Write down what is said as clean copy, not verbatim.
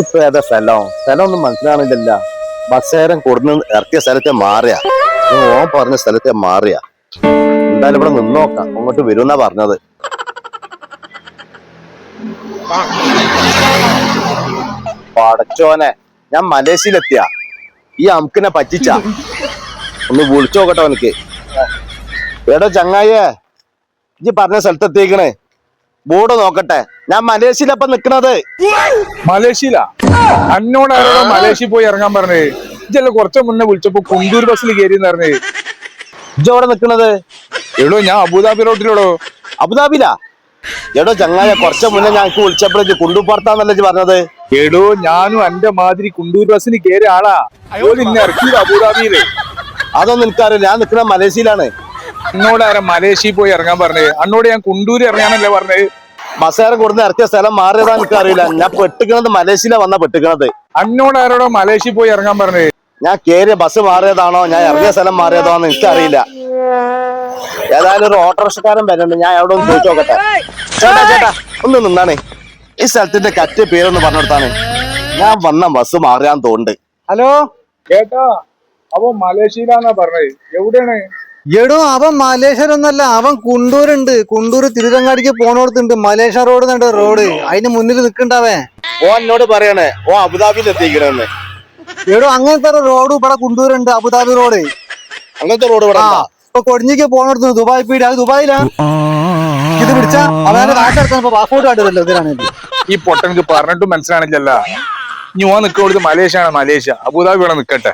ഇപ്പൊ ഏതാ സ്ഥലം ഒന്നും മനസ്സിലാവുന്നില്ല. ബസ്സേരം കൊടുന്ന് ഇറക്കിയ സ്ഥലത്തെ മാറിയ, ഓൻ പറഞ്ഞ സ്ഥലത്തെ മാറിയ. എന്തായാലും ഇവിടെ നിന്നോക്കാം, അങ്ങോട്ട് വരുമെന്നാ പറഞ്ഞത്. പടച്ചോനെ, ഞാൻ മലേഷ്യയിലെത്തിയ ഈ അമുക്കിനെ പറ്റിച്ച. ഒന്ന് വിളിച്ചു നോക്കട്ടെ എനിക്ക്. എടോ ചങ്ങായേ, ഇജ്ജ് പറഞ്ഞ സ്ഥലത്തെത്തിക്കണേ. ബോർഡ് നോക്കട്ടെ. ഞാൻ മലേഷ്യയിലപ്പം നിക്കണത്. മലേഷ്യയിലാ? അന്നോട് ആരോടോ മലേഷ്യ പോയി ഇറങ്ങാൻ പറഞ്ഞേ? ഇജ്ജല്ല കുറച്ച് മുന്നേ വിളിച്ചപ്പോ കുണ്ടൂർ ബസ്സിൽ കയറിയെന്ന് പറഞ്ഞേ. ഇജ്ജ് എവിടെ നിക്കണത്? എടോ ഞാൻ അബുദാബി റോഡിലോടോ. അബുദാബിലാ? എടോ ചങ്ങായ, കുറച്ച് മുന്നേ ഞങ്ങൾക്ക് വിളിച്ചപ്പോഴേ കുണ്ടൂപ്പുറത്താന്നല്ലേ ഇജ്ജ് പറഞ്ഞത്? എടോ ഞാനും എന്റെ മാതിരി കുണ്ടൂർ ബസ്സിന് കയറിയ ആളാ. ഇന്നെ ഇറക്കിയത് അബുദാബിയില്. അതൊന്നും എനിക്കറിയില്ല, ഞാൻ നിക്കണ മലേഷ്യയിലാണ്. എന്നോട് ആരാ മലേഷ്യയിൽ പോയി ഇറങ്ങാൻ പറഞ്ഞേ? അന്നോട് ഞാൻ കുണ്ടൂര് ഇറങ്ങാനല്ലേ പറഞ്ഞത്? ബസ്സേരം കൊടുന്ന് ഇറക്കിയ സ്ഥലം മാറിയതാ എനിക്കറിയില്ല. ഞാൻ പെട്ടിക്കണത് മലേഷ്യയിലാ വന്ന പെട്ടിക്കണത്. അന്നോട് ആരോടോ മലേഷ്യയിൽ പോയി ഇറങ്ങാൻ പറഞ്ഞേ? ഞാൻ കേറിയ ബസ് മാറിയതാണോ ഞാൻ ഇറങ്ങിയ സ്ഥലം മാറിയതോ എന്ന് എനിക്കറിയില്ല. ഏതായാലും ഒരു ഓട്ടോറിക്ഷക്കാരൻ വരുന്നുണ്ട്, ഞാൻ എവിടെ ഒന്ന് ചോദിച്ചു നോക്കട്ടെ. ചേട്ടാ ഒന്ന് നിന്നാണേ, ഈ സ്ഥലത്തിന്റെ കറ്റ് പേരൊന്ന് പറഞ്ഞെടുത്താണ്. ഞാൻ വന്ന ബസ് മാറിയാന്ന് തോന്നുന്നുണ്ട്. ഹലോ കേട്ടാ, അവൻ മലേഷ്യയിലാന്നാ പറഞ്ഞത്. എവിടെയാണ്? എടോ അവൻ മലേഷ്യയിലൊന്നല്ല, അവൻ കുണ്ടൂരുണ്ട്. കുണ്ടൂര് തിരുരങ്ങാടിക്ക് പോണോടത്തുണ്ട് മലേഷ്യ റോഡ് എന്നുണ്ട് റോഡ്. അതിന് മുന്നിൽ നിക്കണ്ടവൻ. ഓ എന്നോട് പറയണേ ഓ അബുദാബിയിൽ എത്തിക്കണെന്ന്. എടോ അങ്ങനത്തെ റോഡ് ഇവിടെ കുണ്ടൂരുണ്ട്, അബുദാബി റോഡ്. അങ്ങനത്തെ റോഡ് ഇവിടെ ഉണ്ടോ? ഇപ്പൊ കൊടിഞ്ഞിക്ക് പോണോടത്ത് ദുബായ് പീടി, അത് ദുബായിലാ. ഇത് പിടിച്ചാ അവനെ കാട്ടെടുക്കാൻ പാസ്പോർട്ട് കാട്ടുമല്ലോ. ഇതിനാണെങ്കിൽ ഈ പൊട്ടനക്ക് പറഞ്ഞിട്ടും മനസ്സിലാണില്ലല്ല. ഇനി ഓൻ നിൽക്കുന്നത് മലേഷ്യ ആണ്. മലേഷ്യ അബുദാബി ഇവിടെ നിക്കട്ടെ.